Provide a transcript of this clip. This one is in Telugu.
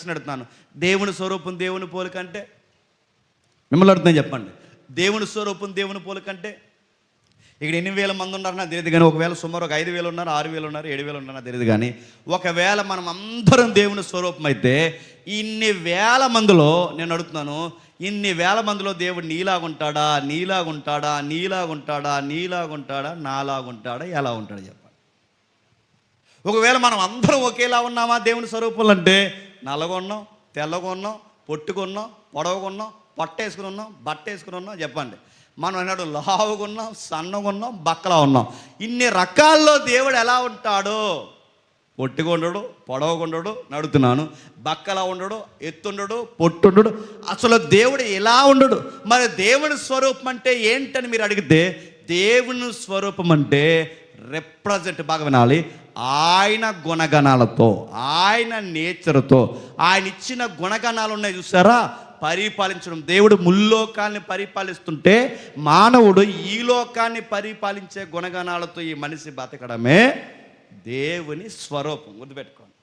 ప్రశ్న అడుగుతున్నాను, దేవుని స్వరూపం దేవుని పోలికంటే? మిమ్మల్ని అడుగుతున్నాను, చెప్పండి. దేవుని స్వరూపం దేవుని పోలికంటే? ఇక్కడ 8,000 మంది ఉన్నారు నాకు తెలియదు, కానీ ఒకవేళ సుమారు ఒక 5,000 ఉన్నారు, 6,000 ఉన్నారు, 7,000 ఉన్నారు నాకు తెలియదు. కానీ ఒకవేళ మనం అందరం దేవుని స్వరూపం అయితే ఇన్ని వేల మందిలో నేను అడుగుతున్నాను, ఇన్ని వేల మందిలో దేవుడు నీలాగుంటాడా, నీలాగుంటాడా, నీలాగుంటాడా, నీలాగుంటాడా, నాలాగుంటాడా, ఎలా ఉంటాడా చెప్పండి. ఒకవేళ మనం అందరం ఒకేలా ఉన్నామా దేవుని స్వరూపంలో అంటే? నల్లగా ఉన్నాం, తెల్లగా ఉన్నాం, పొట్టుకున్నాం, పొడవుగా ఉన్నాం, పొట్ట వేసుకుని ఉన్నాం, బట్ట వేసుకుని ఉన్నాం, చెప్పండి. మనం అన్నాడు లావుగా ఉన్నాం, సన్నగా ఉన్నాం, బక్కలా ఉన్నాం. ఇన్ని రకాల్లో దేవుడు ఎలా ఉంటాడో? పొట్టిగా ఉండడు, పొడవుగా ఉండడు, నడుతున్నాను, బక్కలా ఉండడు, ఎత్తుండడు, పొట్టుండడు, అసలు దేవుడు ఎలా ఉండడు. మరి దేవుని స్వరూపం అంటే ఏంటని మీరు అడిగితే, దేవుని స్వరూపం అంటే రిప్రజెంట్, బాగా వినాలి, ఆయన గుణగణాలతో, ఆయన నేచర్తో, ఆయన ఇచ్చిన గుణగణాలు ఉన్నాయి చూసారా, పరిపాలించడం. దేవుడు ముల్లోకాన్ని పరిపాలిస్తుంటే మానవుడు ఈ లోకాన్ని పరిపాలించే గుణగణాలతో ఈ మనిషి బతకడమే దేవుని స్వరూపం. గుర్తుపెట్టుకోండి.